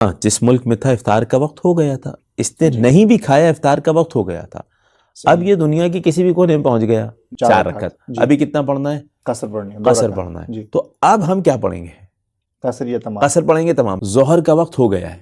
ہاں جس ملک میں تھا افطار کا وقت ہو گیا تھا، اس نے نہیں بھی کھایا، افطار کا وقت ہو گیا تھا، اب یہ دنیا کی کسی بھی کونے میں پہنچ گیا، 4 رکعت، ابھی کتنا پڑھنا ہے؟ قصر پڑھنی ہے، قصر پڑھنا ہے۔ تو اب ہم کیا پڑھیں گے؟ قصر یا تمام؟ قصر پڑھیں گے تمام۔ ظہر کا وقت ہو گیا ہے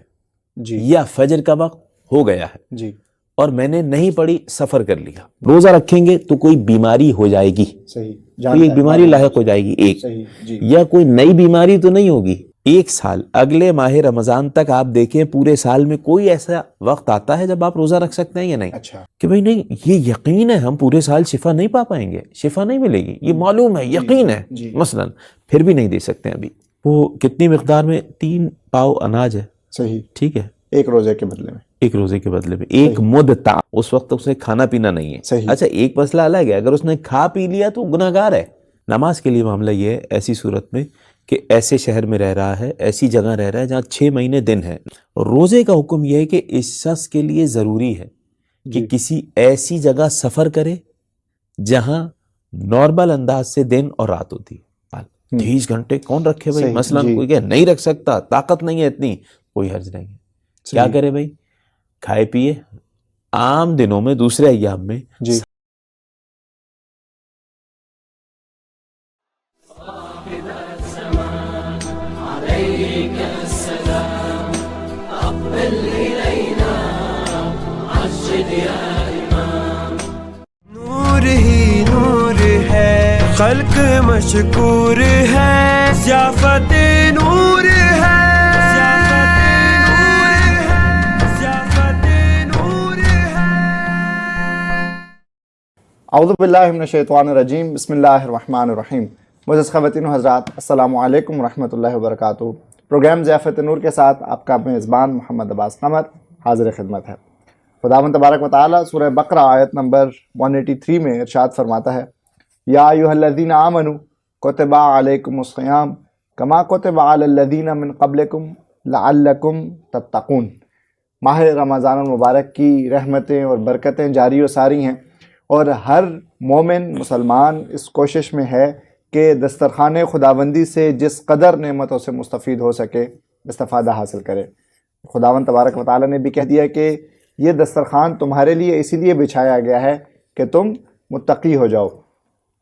جی یا فجر کا وقت ہو گیا ہے جی، اور میں نے نہیں پڑھی، سفر کر لیا، روزہ رکھیں گے تو کوئی بیماری ہو جائے گی، صحیح، کوئی ایک بیماری لاحق ہو جائے گی ایک، صحیح جی، یا کوئی نئی بیماری تو نہیں ہوگی۔ 1 سال اگلے ماہ رمضان تک آپ دیکھیں، پورے سال میں کوئی ایسا وقت آتا ہے جب آپ روزہ رکھ سکتے ہیں یا نہیں؟ اچھا کہ بھئی نہیں، یہ یقین ہے ہم پورے سال شفا نہیں پا پائیں گے، شفا نہیں ملے گی، یہ معلوم ہے، یقین ہے، مثلا پھر بھی نہیں دے سکتے ابھی۔ وہ کتنی مقدار میں؟ 3 پاؤ اناج ہے، صحیح، ٹھیک ہے، ایک روزے کے بدلے میں، ایک روزے کے بدلے میں 1 مد تا، اس وقت اسے کھانا پینا نہیں ہے۔ صحیح، اچھا ایک مسئلہ الگ ہے، اگر اس نے کھا پی لیا تو گناہ گار ہے۔ نماز کے لیے معاملہ یہ ہے ایسی صورت میں کہ ایسے شہر میں رہ رہا ہے، ایسی جگہ رہ رہا ہے جہاں 6 مہینے دن ہے۔ روزے کا حکم یہ ہے کہ اس شخص کے لیے ضروری ہے کہ کسی ایسی جگہ سفر کرے جہاں نارمل انداز سے دن اور رات ہوتی ہے۔ 30 گھنٹے کون رکھے بھائی؟ مثلا کوئی کہ نہیں رکھ سکتا، طاقت نہیں ہے اتنی، کوئی حرج نہیں ہے، کیا کرے بھائی؟ کھائے پیے عام دنوں میں، دوسرے ایام میں جی نور ہی نور ہے، خلق مشکور ہے، ضیافت نور ہے، ضیافت نور ہے۔ اعوذ باللہ من الشیطان الرجیم، بسم اللہ الرحمن الرحیم۔ معزز خواتین و حضرات، السلام علیکم ورحمۃ اللہ وبرکاتہ۔ پروگرام ضیافت نور کے ساتھ آپ کا میزبان محمد عباس قمر حاضر خدمت ہے۔ خداوند تبارک و تعالیٰ سورہ بقرہ آیت نمبر 183 میں ارشاد فرماتا ہے، یا ایھا الذین آمنوا کتب علیکم الصیام کما کتب علی الذین من قبلکم لعلکم تتقون۔ ماہ رمضان المبارک کی رحمتیں اور برکتیں جاری و ساری ہیں، اور ہر مومن مسلمان اس کوشش میں ہے کہ دسترخوان خداوندی سے جس قدر نعمتوں سے مستفید ہو سکے استفادہ حاصل کرے۔ خداوند تبارک و تعالیٰ نے بھی کہہ دیا کہ یہ دسترخوان تمہارے لیے اسی لیے بچھایا گیا ہے کہ تم متقی ہو جاؤ،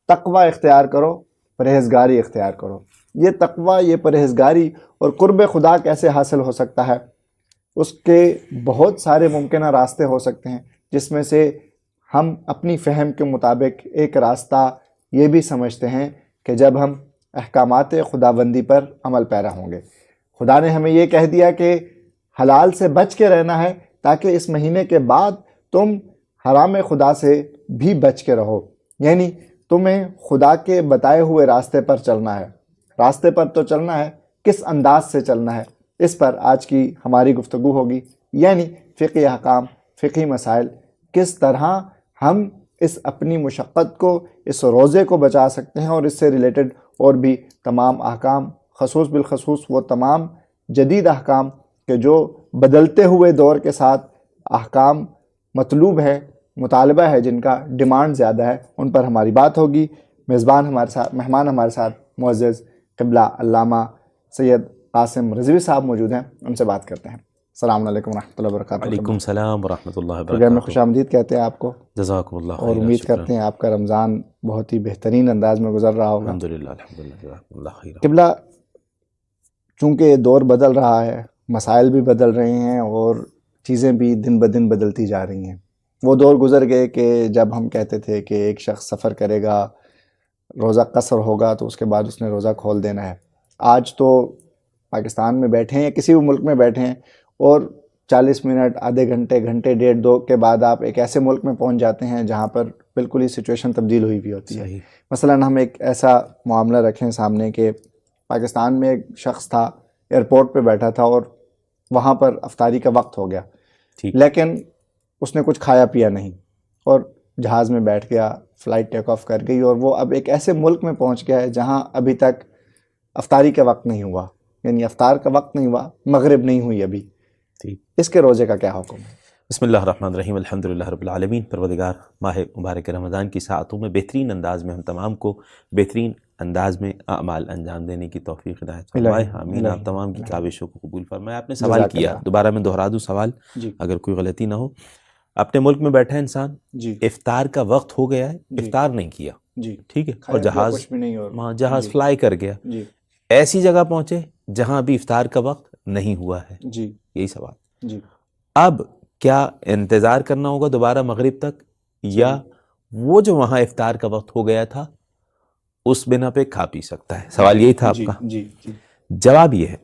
تقوی اختیار کرو، پرہیزگاری اختیار کرو۔ یہ تقوی، یہ پرہیزگاری اور قرب خدا کیسے حاصل ہو سکتا ہے؟ اس کے بہت سارے ممکنہ راستے ہو سکتے ہیں، جس میں سے ہم اپنی فہم کے مطابق ایک راستہ یہ بھی سمجھتے ہیں کہ جب ہم احکامات خداوندی پر عمل پیرا ہوں گے۔ خدا نے ہمیں یہ کہہ دیا کہ حلال سے بچ کے رہنا ہے تاکہ اس مہینے کے بعد تم حرام خدا سے بھی بچ کے رہو، یعنی تمہیں خدا کے بتائے ہوئے راستے پر چلنا ہے۔ راستے پر تو چلنا ہے، کس انداز سے چلنا ہے، اس پر آج کی ہماری گفتگو ہوگی، یعنی فقہی احکام، فقہی مسائل، کس طرح ہم اس اپنی مشقت کو، اس روزے کو بچا سکتے ہیں، اور اس سے ریلیٹڈ اور بھی تمام احکام، خصوص بالخصوص وہ تمام جدید احکام کہ جو بدلتے ہوئے دور کے ساتھ احکام مطلوب ہے، مطالبہ ہے، جن کا ڈیمانڈ زیادہ ہے، ان پر ہماری بات ہوگی۔ مہمان ہمارے ساتھ معزز قبلہ علامہ سید قاسم رضوی صاحب موجود ہیں، ان سے بات کرتے ہیں۔ السلام علیکم ورحمۃ اللہ وبرکاتہ۔ وعلیکم السلام ورحمۃ اللہ پروگرام میں وبرکاتہ۔ خوش آمدید کہتے ہیں آپ کو، جزاکم اللہ اور امید کرتے ہیں آپ کا رمضان بہت ہی بہترین انداز میں گزر رہا ہوگا۔ الحمدللہ الحمدللہ، جزاکم اللہ خیر۔ قبلہ، چونکہ دور بدل رہا ہے، مسائل بھی بدل رہے ہیں، اور چیزیں بھی دن بدن بدلتی جا رہی ہیں۔ وہ دور گزر گئے کہ جب ہم کہتے تھے کہ ایک شخص سفر کرے گا، روزہ قصر ہوگا تو اس کے بعد اس نے روزہ کھول دینا ہے۔ آج تو پاکستان میں بیٹھے ہیں یا کسی بھی ملک میں بیٹھے ہیں، اور 40 منٹ، آدھے گھنٹے، گھنٹے ڈیڑھ دو کے بعد آپ ایک ایسے ملک میں پہنچ جاتے ہیں جہاں پر بالکل ہی سچویشن تبدیل ہوئی بھی ہوتی ہے۔ مثلاً ہم ایک ایسا معاملہ رکھیں سامنے کہ پاکستان میں ایک شخص تھا، ایئرپورٹ پہ بیٹھا تھا، اور وہاں پر افطاری کا وقت ہو گیا، لیکن اس نے کچھ کھایا پیا نہیں، اور جہاز میں بیٹھ گیا، فلائٹ ٹیک آف کر گئی، اور وہ اب ایک ایسے ملک میں پہنچ گیا ہے جہاں ابھی تک افطاری کا وقت نہیں ہوا، یعنی افطار کا وقت نہیں ہوا، مغرب نہیں ہوئی ابھی۔ اس کے روزے کا کیا حکم ہے؟ بسم اللہ الرحمن الرحیم، الحمدللہ رب العالمین۔ پروردگار، ماہ مبارک رمضان کی ساعتوں میں بہترین انداز میں ہم تمام کو بہترین انداز میں اعمال انجام دینے کی توفیق عنایت فرمائے. آمین. آپ تمام کی کاوشوں کو قبول فرمائے. آپ نے سوال کیا, دوبارہ میں دہرا دوں سوال اگر کوئی غلطی نہ ہو. اپنے ملک میں بیٹھا انسان, افطار کا وقت ہو گیا ہے, افطار نہیں کیا, ٹھیک ہے, اور جہاز فلائی کر گیا, ایسی جگہ پہنچے جہاں ابھی افطار کا وقت نہیں ہوا ہے, یہی سوال. اب کیا انتظار کرنا ہوگا دوبارہ مغرب تک, یا وہ جو وہاں افطار کا وقت ہو گیا تھا اس بنا پہ کھا پی سکتا ہے؟ سوال یہی تھا آپ کا. جواب یہ ہے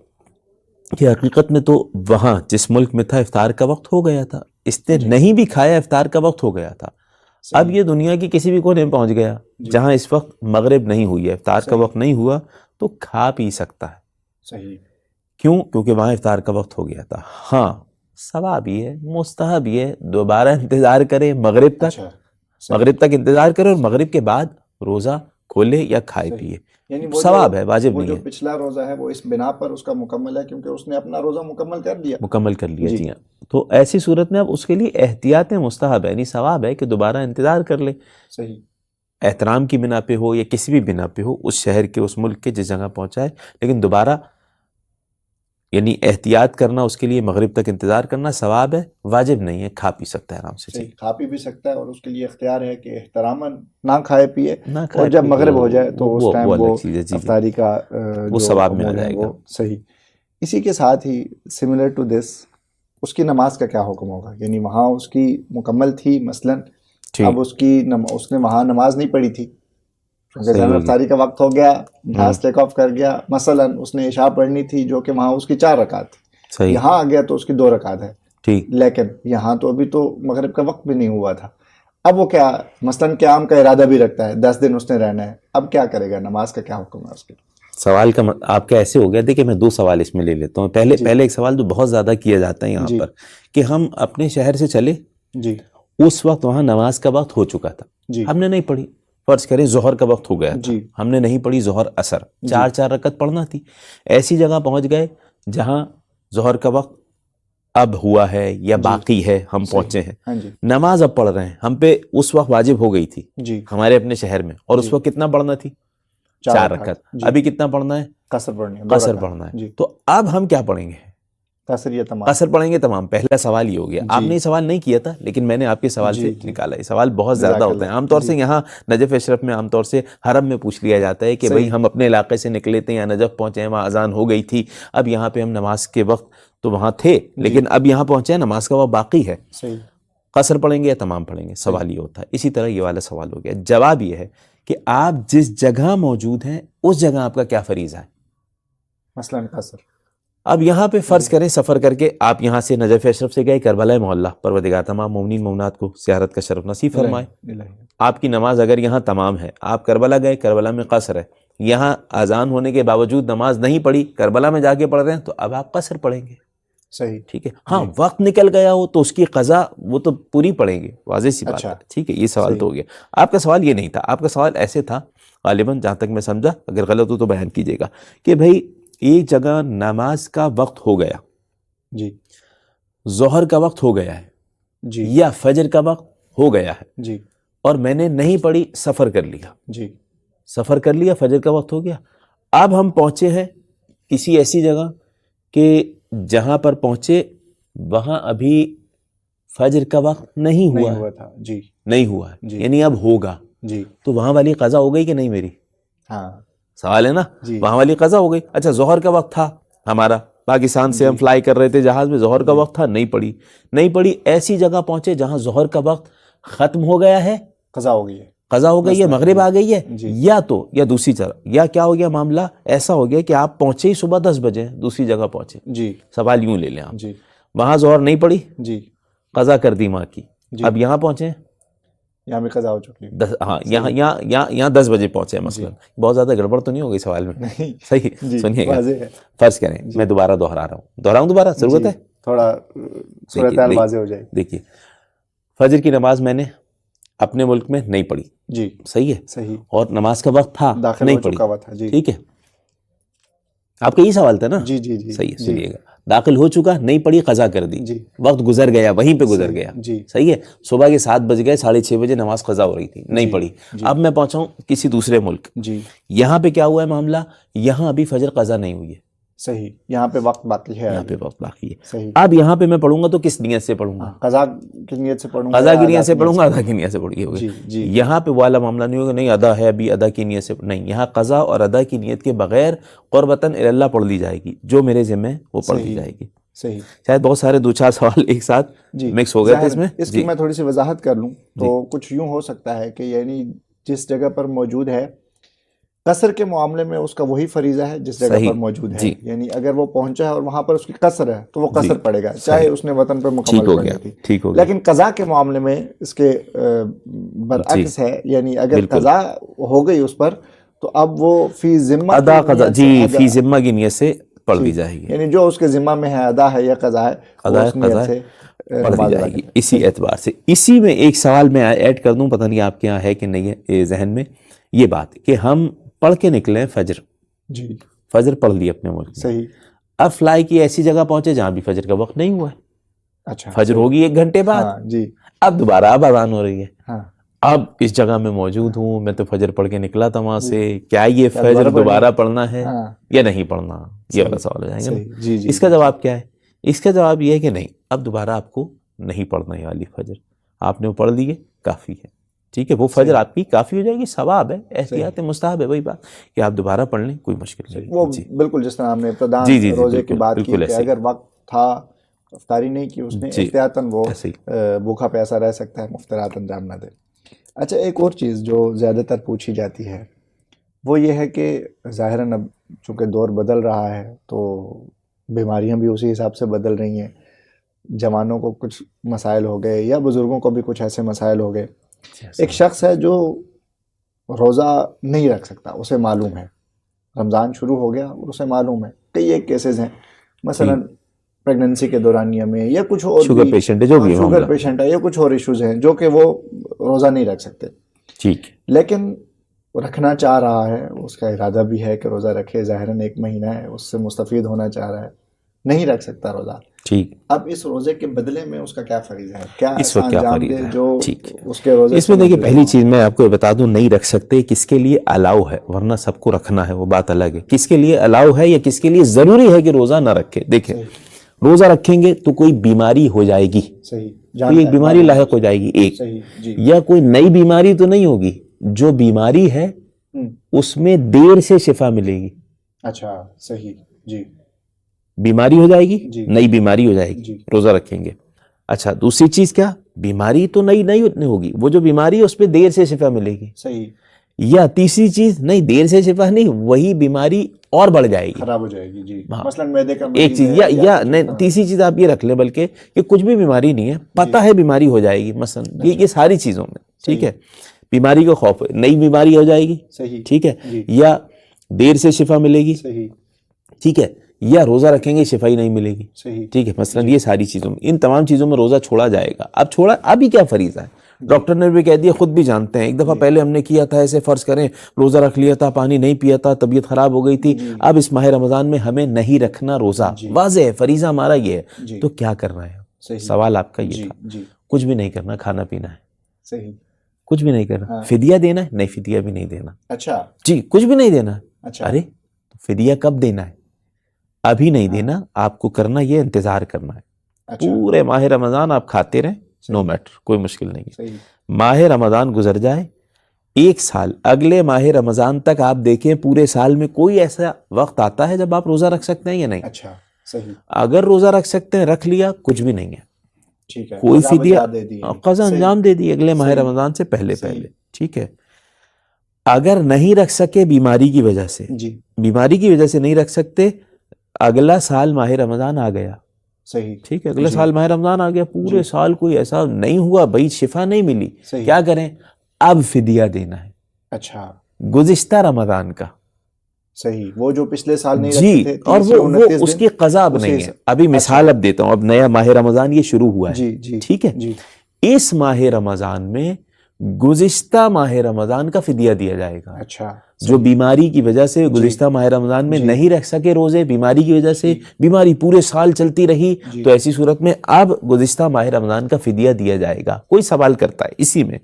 کہ حقیقت میں تو وہاں جس ملک میں تھا افطار کا وقت ہو گیا تھا, اس نے نہیں بھی کھایا, افطار کا وقت ہو گیا تھا. اب یہ دنیا کی کسی بھی کونے میں پہنچ گیا جہاں اس وقت مغرب نہیں ہوئی ہے, افطار کا وقت نہیں ہوا, تو کھا پی سکتا ہے. صحیح. کیوں؟ کیونکہ وہاں افطار کا وقت ہو گیا تھا. ہاں ثواب یہ ہے, مستحب یہ ہے, دوبارہ انتظار کرے مغرب تک, مغرب تک انتظار کرے اور مغرب کے بعد روزہ کھولے یا کھائے پیے. یعنی ثواب ہے, واجب نہیں جو ہے. پچھلا روزہ ہے وہ اس بنا پر اس کا مکمل ہے کیونکہ اس نے اپنا روزہ مکمل کر لیا. جی ہاں. تو ایسی صورت میں اب اس کے لیے احتیاط مستحب ہے, یعنی ثواب ہے کہ دوبارہ انتظار کر لے. صحیح. احترام کی بنا پہ ہو یا کسی بھی بنا پہ ہو, اس شہر کے, اس ملک کے جس جگہ پہنچا ہے, لیکن دوبارہ یعنی احتیاط کرنا, اس کے لیے مغرب تک انتظار کرنا ثواب ہے, واجب نہیں ہے. کھا پی سکتا ہے آرام سے. کھا پی بھی سکتا ہے اور اس کے لیے اختیار ہے کہ احتراماً نہ کھائے پیے, اور جب مغرب ہو جائے تو اس ٹائم وہ افطاری کا وہ ثواب میں آ جائے گا. صحیح. اسی کے ساتھ ہی سملر ٹو دس اس کی نماز کا کیا حکم ہوگا؟ یعنی وہاں اس کی مکمل تھی مثلاً, اب اس نے وہاں نماز نہیں پڑھی تھی, افطاری کا وقت ہو گیا, جہاز ٹیک آف کر گیا, مثلاً اس نے عشاء پڑھنی تھی جو کہ وہاں اس کی 4 رکعت تھی, یہاں آ گیا تو اس کی 2 رکعت ہے, لیکن یہاں تو ابھی تو مغرب کا وقت بھی نہیں ہوا تھا. اب وہ کیا مثلاً قیام کا ارادہ بھی رکھتا ہے, 10 دن اس نے رہنا ہے, اب کیا کرے گا؟ نماز کا کیا حکم ہے اس کے؟ سوال کا آپ کا ایسے ہو گیا. دیکھیں میں 2 سوال اس میں لے لیتا ہوں. پہلے ایک سوال تو بہت زیادہ کیا جاتا ہے یہاں پر کہ ہم اپنے شہر سے چلے, اس وقت وہاں نماز کا وقت ہو چکا تھا, ہم نے نہیں پڑھی. فرض کریں ظہر کا وقت ہو گیا تھا, ہم نے نہیں پڑھی ظہر اثر, 4 رکعت پڑھنا تھی. ایسی جگہ پہنچ گئے جہاں ظہر کا وقت اب ہوا ہے یا باقی ہے, ہم پہنچے ہیں, نماز اب پڑھ رہے ہیں, ہم پہ اس وقت واجب ہو گئی تھی ہمارے اپنے شہر میں, اور اس وقت کتنا پڑھنا تھی؟ 4 رکعت. ابھی کتنا پڑھنا ہے؟ قصر پڑھنا ہے. تو اب ہم کیا پڑھیں گے؟ قصر پڑھیں گے تمام. پہلا سوال یہ ہو گیا. آپ نے یہ سوال نہیں کیا تھا لیکن میں نے آپ کے سوال سے نکالا. یہ سوال بہت زیادہ ہوتا ہے عام طور سے. یہاں نجف اشرف میں عام طور سے حرم میں پوچھ لیا جاتا ہے کہ بھئی ہم اپنے علاقے سے نکلے تھے, یا نجف پہنچے ہیں, وہاں اذان ہو گئی تھی, اب یہاں پہ ہم نماز کے وقت تو وہاں تھے لیکن اب یہاں پہنچے ہیں, نماز کا وقت باقی ہے, قصر پڑھیں گے یا تمام پڑھیں گے؟ سوال یہ ہوتا ہے. اسی طرح یہ والا سوال ہو گیا. جواب یہ ہے کہ آپ جس جگہ موجود ہیں اس جگہ آپ کا کیا فریضہ ہے؟ مثلاً قصر. اب یہاں پہ فرض کریں سفر کر کے آپ یہاں سے نجف اشرف سے گئے کربلا معلیٰ, پروردگار تمام مومنین مومنات کو زیارت کا شرف نصیب فرمائے. آپ کی نماز اگر یہاں تمام ہے, آپ کربلا گئے, کربلا میں قصر ہے, یہاں اذان ہونے کے باوجود نماز نہیں پڑھی, کربلا میں جا کے پڑھ رہے ہیں, تو اب آپ قصر پڑھیں گے. صحیح. ٹھیک ہے. ہاں وقت نکل گیا ہو تو اس کی قضا وہ تو پوری پڑیں گے, واضح سی بات ہے. ٹھیک ہے. یہ سوال تو ہو گیا. آپ کا سوال یہ نہیں تھا. آپ کا سوال ایسے تھا غالباً, جہاں تک میں سمجھا, اگر غلط ہو تو بیان کیجیے گا, کہ بھئی ایک جگہ نماز کا وقت ہو گیا, ظہر کا وقت ہو گیا ہے, یا فجر کا وقت ہو گیا ہے, اور میں نے نہیں پڑھی, سفر کر لیا, سفر کر لیا, فجر کا وقت ہو گیا. اب ہم پہنچے ہیں کسی ایسی جگہ کہ جہاں پر پہنچے وہاں ابھی فجر کا وقت نہیں ہوا تھا, نہیں ہوا ہے, یعنی اب ہوگا, تو وہاں والی قضا ہو گئی کہ نہیں میری؟ سوال ہے نا, وہاں والی قضا ہو گئی. اچھا ظہر کا وقت تھا ہمارا, پاکستان سے ہم فلائی کر رہے تھے جہاز میں, ظہر کا وقت تھا, نہیں پڑھی. ایسی جگہ پہنچے جہاں ظہر کا وقت ختم ہو گیا ہے, قضا ہو گئی ہے, مغرب آ گئی ہے, یا دوسری طرح, یا کیا ہو گیا معاملہ ایسا ہو گیا کہ آپ پہنچے ہی صبح 10 بجے دوسری جگہ پہنچے. سوال یوں لے لیں آپ, وہاں ظہر نہیں پڑھی, قضا کر دی ماں کی, اب یہاں پہنچے, یہاں بھی قضا ہو چکی ہے. ہاں یہاں 10 بجے پہنچے ہیں مثلا. بہت زیادہ گڑبڑ تو نہیں ہو گئی سوال میں؟ صحیح. سنیے گا, فرض کریں میں دوبارہ دہراؤں, دوبارہ ضرورت ہے تھوڑا صورتحال واضح ہو جائے. دیکھیے فجر کی نماز میں نے اپنے ملک میں نہیں پڑھی, صحیح ہے, اور نماز کا وقت تھا, نہیں پڑھی, ٹھیک ہے. آپ کا یہ سوال تھا نا؟ جی. صحیح ہے. سنیے گا, داخل ہو چکا, نہیں پڑھی, قضا کر دی, جی وقت گزر گیا, وہیں پہ گزر گیا, جی صحیح ہے. صبح کے 7 بج گئے, 6:30 بجے نماز قضا ہو رہی تھی, نہیں پڑھی. اب میں پہنچا ہوں کسی دوسرے ملک, جی یہاں پہ کیا ہوا ہے معاملہ, یہاں ابھی فجر قضا نہیں ہوئی ہے, صحیح, یہاں پہ وقت باقی ہے, یہاں پہ وقت باقی ہے. صحیح. اب یہاں پہ میں پڑھوں گا تو کس نیت سے پڑھوں گا, قضا کی نیت سے پڑھوں گا, قضا کی نیت سے پڑھوں گا, ادا کی نیت سے پڑھی ہوگی. جی جی یہاں پہ والا معاملہ نہیں ہوگا, نہیں ادا ہے ابھی, ادا کی نیت سے نہیں, یہاں قضا اور ادا کی نیت کے بغیر قربتاً اللہ پڑھ لی جائے گی, جو میرے ذمہ ہے وہ پڑھ لی جائے گی. صحیح. شاید بہت سارے 2-4 سوال ایک ساتھ مکس ہو گئے تھے اس میں. اس کی میں تھوڑی سی وضاحت کر لوں تو کچھ یوں ہو سکتا ہے کہ یعنی جس جگہ پر موجود ہے قصر کے معاملے میں اس کا وہی فریضہ ہے جس جگہ پر موجود ہے, یعنی اگر وہ پہنچا ہے اور وہاں پر اس کی قصر ہے تو وہ قصر پڑے گا, چاہے اس نے وطن پر مکمل پڑھی تھی. ٹھیک ہو گیا. لیکن قضا کے معاملے میں اس کے برعکس ہے, یعنی اگر قضا ہو گئی اس پر تو اب وہ فی ذمہ ادا قضا, جی فی ذمہ کی نیت سے پڑھ دی جائے گی, یعنی جو اس کے ذمہ میں ہے, ادا ہے یا قضا ہے, قضا ہے پڑھ دی جائے گی. اسی اعتبار سے اسی میں ایک سوال میں ایڈ کر دوں, پتہ نہیں آپ کے یہاں ہے کہ نہیں ہے ذہن میں, یہ بات کہ ہم پڑھ کے نکلے فجر, جی فجر پڑھ لی اپنے ملک میں, صحیح, اب فلائی کی ایسی جگہ پہنچے جہاں بھی فجر کا وقت نہیں ہوا ہے, اچھا فجر ہوگی 1 گھنٹے بعد, جی اب دوبارہ اب اذان ہو رہی ہے, ہاں, اب اس جگہ میں موجود ہوں, میں تو فجر پڑھ کے نکلا تھا وہاں سے, کیا یہ فجر دوبارہ پڑھنا ہے یا نہیں پڑھنا, یہ والا سوال ہو جائے گا. جی جی. اس کا جواب کیا ہے, اس کا جواب یہ ہے کہ نہیں, اب دوبارہ آپ کو نہیں پڑھنا ہے والی فجر, آپ نے وہ پڑھ لی ہے, کافی ہے, ٹھیک ہے, وہ فجر آپ کی کافی ہو جائے گی, ثواب ہے, احتیاط مستحب ہے, وہی بات کہ آپ دوبارہ پڑھ لیں, کوئی مشکل نہیں. وہ بالکل جس طرح ہم نے ابتداء روزے کی بات کی کہ اگر وقت تھا, افطاری نہیں کی اس نے, احتیاطاً وہ بھوکا پیاسا رہ سکتا ہے, مفطرات انجام نہ دے. اچھا, ایک اور چیز جو زیادہ تر پوچھی جاتی ہے وہ یہ ہے کہ ظاہراً اب چونکہ دور بدل رہا ہے تو بیماریاں بھی اسی حساب سے بدل رہی ہیں, جوانوں کو کچھ مسائل ہو گئے یا بزرگوں کو بھی کچھ ایسے مسائل ہو گئے. ایک شخص ہے جو روزہ نہیں رکھ سکتا, اسے معلوم ہے رمضان شروع ہو گیا اور اسے معلوم ہے, کئی ایک کیسز ہیں مثلا پریگننسی کے دورانیہ میں یا کچھ اور, شوگر پیشنٹ ہے, جو بھی شوگر پیشنٹ ہے, یا کچھ اور ایشوز ہیں جو کہ وہ روزہ نہیں رکھ سکتے, ٹھیک, لیکن رکھنا چاہ رہا ہے, اس کا ارادہ بھی ہے کہ روزہ رکھے, ظاہراً 1 مہینہ ہے, اس سے مستفید ہونا چاہ رہا ہے, نہیں رکھ سکتا روزہ, ٹھیک. اب اس روزے کے بدلے میں اس کا کیا فریضہ ہے, کیا اس وقت کیا فریضہ ہے, جو ٹھیک. اس کے روزے اس میں دیکھیے پہلی چیز میں آپ کو بتا دوں, نہیں رکھ سکتے کس کے لیے الاؤ ہے, ورنہ سب کو رکھنا ہے, وہ بات الگ ہے, کس کے لیے الاؤ ہے یا کس کے لیے ضروری ہے کہ روزہ نہ رکھے. دیکھیں روزہ رکھیں گے تو کوئی بیماری ہو جائے گی, کوئی ایک بیماری لاحق ہو جائے گی, ایک, یا کوئی نئی بیماری تو نہیں ہوگی, جو بیماری ہے اس میں دیر سے شفا ملے گی. اچھا, صحیح, جی, بیماری ہو جائے گی, نئی بیماری ہو جائے گی, روزہ رکھیں گے. اچھا, دوسری چیز کیا, بیماری تو نئی نہیں ہوگی, وہ جو بیماری ہے اس پہ دیر سے شفا ملے گی, صحیح. یا تیسری چیز, نہیں دیر سے شفا نہیں, وہی بیماری اور بڑھ جائے گی, خراب ہو جائے گی, جی, مثلا معدے کا ایک چیز, یا نہیں, تیسری چیز آپ یہ رکھ لیں بلکہ کہ کچھ بھی بیماری نہیں ہے, پتہ ہے بیماری ہو جائے گی, مثلا یہ ساری چیزوں میں, ٹھیک ہے, بیماری کو خوف, نئی بیماری ہو جائے گی, ٹھیک ہے, یا دیر سے شفا ملے گی, ٹھیک ہے, یا روزہ رکھیں گے شفا ہی نہیں ملے گی, ٹھیک ہے, مثلا یہ ساری چیزوں میں, ان تمام چیزوں میں روزہ چھوڑا جائے گا. اب چھوڑا, ابھی کیا فریضہ ہے, ڈاکٹر نے بھی کہہ دیا, خود بھی جانتے ہیں, ایک دفعہ پہلے ہم نے کیا تھا ایسے, فرض کریں روزہ رکھ لیا تھا, پانی نہیں پیا تھا, طبیعت خراب ہو گئی تھی, اب اس ماہ رمضان میں ہمیں نہیں رکھنا روزہ, واضح ہے فریضہ ہمارا یہ ہے, تو کیا کرنا ہے, سوال آپ کا یہ تھا, کچھ بھی نہیں کرنا, کھانا پینا ہے, صحیح, کچھ بھی نہیں کرنا. فدیہ دینا ہے, نہیں فدیہ بھی نہیں دینا. اچھا, جی, کچھ بھی نہیں دینا. ارے فدیہ کب دینا ہے, ابھی نہیں دینا, آپ کو کرنا یہ انتظار کرنا ہے, پورے ماہ رمضان آپ کھاتے رہیں, نو میٹر, کوئی مشکل نہیں ہے. ماہ رمضان گزر جائے, 1 سال, اگلے ماہ رمضان تک آپ دیکھیں پورے سال میں کوئی ایسا وقت آتا ہے جب آپ روزہ رکھ سکتے ہیں یا نہیں. اچھا, صحیح, اگر روزہ رکھ سکتے ہیں, رکھ لیا, کچھ بھی نہیں ہے, ٹھیک ہے, کوئی فدیہ, قضا انجام دے دی اگلے ماہ رمضان سے پہلے, ٹھیک ہے. اگر نہیں رکھ سکے بیماری کی وجہ سے, بیماری کی وجہ سے نہیں رکھ سکتے, اگلا سال ماہ رمضان آ گیا, صحیح, ٹھیک ہے, اگلا سال ماہ رمضان آ گیا, پورے سال کوئی ایسا نہیں ہوا بھائی, شفا نہیں ملی, کیا کریں, اب فدیہ دینا ہے. اچھا, گزشتہ رمضان کا, صحیح, وہ جو پچھلے سال نہیں جی, رکھتے تھے, اور وہ اس کی قضا اب نہیں ہے. ابھی مثال اب دیتا ہوں, اب نیا ماہ رمضان یہ شروع ہوا ہے, ٹھیک ہے, اس ماہ رمضان میں گزشتہ ماہ رمضان کا فدیہ دیا جائے گا. اچھا. جو بیماری کی وجہ سے گزشتہ ماہ رمضان میں نہیں رکھ سکے روزے، بیماری کی وجہ سے بیماری پورے سال چلتی رہی، تو ایسی صورت میں اب گزشتہ ماہ رمضان کا فدیہ دیا جائے گا. کوئی سوال کرتا ہے اسی میں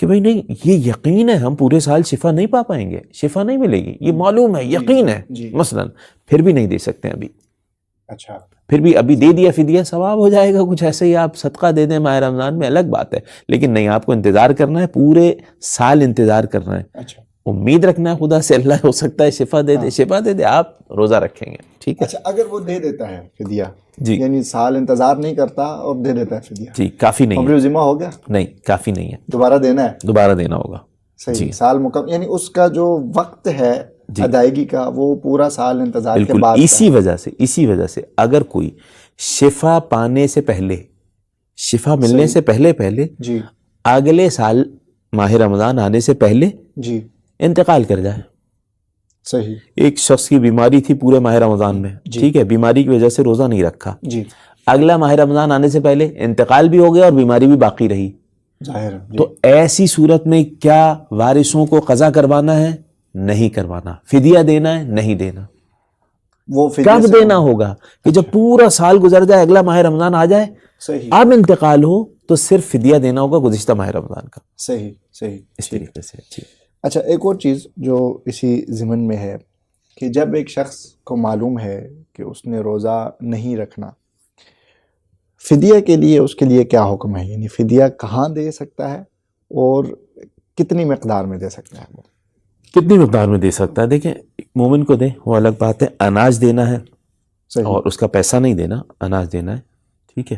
کہ بھئی نہیں، یہ یقین ہے ہم پورے سال شفا نہیں پا پائیں گے، شفا نہیں ملے گی، یہ معلوم ہے، یقین ہے مثلا، پھر بھی نہیں دے سکتے ابھی. اچھا. پھر بھی ابھی دے دیا فدیہ، ثواب ہو جائے گا. کچھ ایسے ہی آپ صدقہ دے دیں ماہ رمضان میں، الگ بات ہے، لیکن نہیں، آپ کو انتظار کرنا ہے، پورے سال انتظار کرنا ہے. اچھا. امید رکھنا ہے خدا سے، اللہ ہو سکتا ہے شفا دے دے، شفا دے دے، آپ روزہ رکھیں گے. ٹھیک ہے. اچھا، اگر وہ دے دیتا ہے فدیہ، جی، یعنی سال انتظار نہیں کرتا اور دے دیتا ہے فدیہ، جی کافی نہیں مبری ہے. ذمہ ہو گیا؟ نہیں، کافی نہیں ہے، دوبارہ دینا ہے. دوبارہ دینا ہوگا. صحیح. سال مکمل، یعنی اس کا جو وقت ہے ادائیگی کا وہ پورا سال انتظار کے بالکل. بعد. اسی وجہ سے اگر کوئی شفا پانے سے پہلے، شفا ملنے سے پہلے جی اگلے سال ماہ رمضان آنے سے پہلے جی انتقال کر جائے. صحیح. ایک شخص کی بیماری تھی پورے ماہ رمضان میں، ٹھیک ہے، بیماری کی وجہ سے روزہ نہیں رکھا، جی اگلا ماہ رمضان آنے سے پہلے انتقال بھی ہو گیا اور بیماری بھی باقی رہی. ظاہر ہے. تو ایسی صورت میں کیا وارثوں کو قضا کروانا ہے؟ نہیں کروانا. فدیہ دینا ہے؟ نہیں دینا. وہ کب دینا ہوگا؟ کہ جب پورا سال گزر جائے، اگلا ماہ رمضان آ جائے، صحیح اب انتقال ہو تو صرف فدیہ دینا ہوگا گزشتہ ماہ رمضان کا. صحیح صحیح. اس طریقے سے. جی. اچھا، ایک اور چیز جو اسی ضمن میں ہے کہ جب ایک شخص کو معلوم ہے کہ اس نے روزہ نہیں رکھنا، فدیہ کے لیے اس کے لیے کیا حکم ہے؟ یعنی فدیہ کہاں دے سکتا ہے اور کتنی مقدار میں دے سکتا ہے؟ کتنی مقدار میں دے سکتا ہے؟ دیکھیں، مومن کو دے وہ الگ بات ہے، اناج دینا ہے صحیح. اور اس کا پیسہ نہیں دینا، اناج دینا ہے. ٹھیک ہے.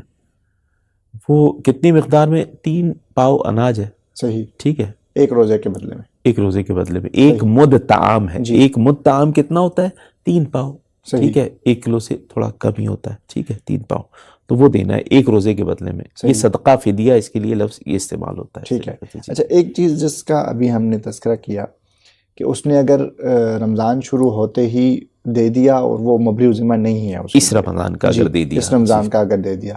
وہ کتنی مقدار میں؟ 3 پاؤ اناج ہے. صحیح. ٹھیک ہے. ایک روزے کے بدلے میں. ایک روزے کے بدلے میں. ایک مد طعام ہے. ایک مد طعام کتنا ہوتا ہے؟ 3 پاؤ. ٹھیک ہے. 1 کلو سے تھوڑا کم ہی ہوتا ہے. ٹھیک ہے. 3 پاؤ تو وہ دینا ہے ایک روزے کے بدلے میں. یہ صدقہ فدیہ، اس کے لیے لفظ یہ استعمال ہوتا ہے. ٹھیک ہے. اچھا، ایک چیز جس کا ابھی ہم نے تذکرہ کیا کہ اس نے اگر رمضان شروع ہوتے ہی دے دیا اور وہ مبری ذمہ نہیں ہے، اس رمضان کا اگر دے دیا، اس رمضان کا اگر دے دیا،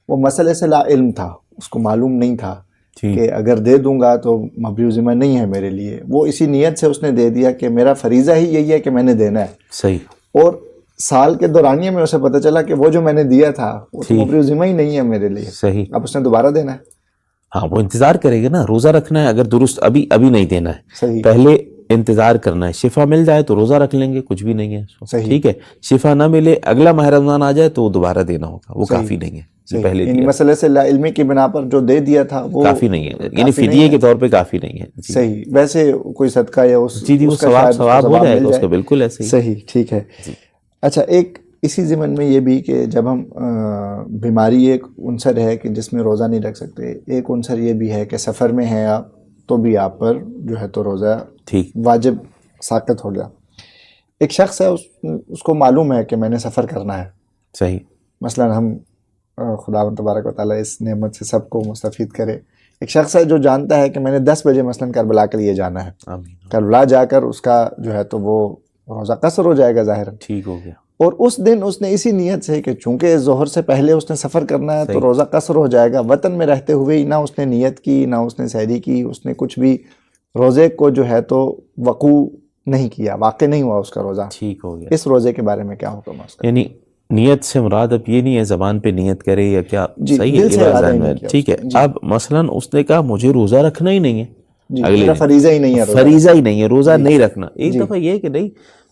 وہ مسئلے سے لا علم تھا، اس کو معلوم نہیں تھا کہ اگر دے دوں گا تو مبری ذمہ نہیں ہے میرے لیے، وہ اسی نیت سے اس نے دے دیا کہ میرا فریضہ ہی یہی ہے کہ میں نے دینا ہے. صحیح. اور سال کے دورانیے میں اسے پتہ چلا کہ وہ جو میں نے دیا تھا وہ مبری ذمہ ہی نہیں ہے میرے لیے. صحیح. اب اس نے دوبارہ دینا ہے. ہاں، وہ انتظار کرے گا نا. روزہ رکھنا ہے اگر درست، ابھی نہیں دینا ہے. صحیح. پہلے انتظار کرنا ہے. شفا مل جائے تو روزہ رکھ لیں گے، کچھ بھی نہیں ہے. صحیح. ٹھیک ہے. شفا نہ ملے، اگلا ماہ رمضان آ جائے تو دوبارہ دینا ہوگا، وہ کافی نہیں ہے. پہلے یعنی مسئلے سے لا علمی کی بنا پر جو دے دیا تھا وہ کافی نہیں ہے، یعنی فدیے کے طور پہ کافی نہیں ہے. صحیح. ویسے کوئی صدقہ یا اس وہ ثواب ہو جائے گا اس کا. بالکل ایسے ہی. صحیح. ٹھیک ہے. اچھا، ایک اسی ضمن میں یہ بھی کہ جب ہم بیماری ایک عنصر ہے کہ جس میں روزہ نہیں رکھ سکتے، ایک عنصر یہ بھی ہے کہ سفر میں ہیں آپ تو بھی آپ پر جو ہے تو روزہ واجب ساقط ہو گیا. ایک شخص ہے، اس کو معلوم ہے کہ میں نے سفر کرنا ہے. صحیح. مثلا ہم خدا تبارک و تعالیٰ اس نعمت سے سب کو مستفید کرے. ایک شخص ہے جو جانتا ہے کہ میں نے 10 بجے مثلا کربلا کے لیے جانا ہے. کربلا جا کر اس کا جو ہے تو وہ روزہ قصر ہو جائے گا ظاہر. ٹھیک ہو گیا. اور اس دن اس نے اسی نیت سے کہ چونکہ ظہر سے پہلے اس نے سفر کرنا ہے تو روزہ قصر ہو جائے گا، وطن میں رہتے ہوئے ہی نہ اس نے نیت کی، نہ اس نے سحری کی، اس نے کچھ بھی روزے کو جو ہے تو وقوع نہیں کیا، واقع نہیں ہوا اس کا روزہ. ٹھیک ہو گیا. اس روزے کے بارے میں کیا حکم ہے اس کا؟ یعنی نیت سے مراد اب یہ نہیں ہے زبان پہ نیت کرے یا کیا. صحیح ہے. ٹھیک ہے. اب مثلا اس نے کہا مجھے روزہ رکھنا ہی نہیں ہے، اگلے فریضہ ہی نہیں ہے، فریضہ ہی نہیں ہے، روزہ نہیں رکھنا. ایک دفعہ یہ کہ نہیں،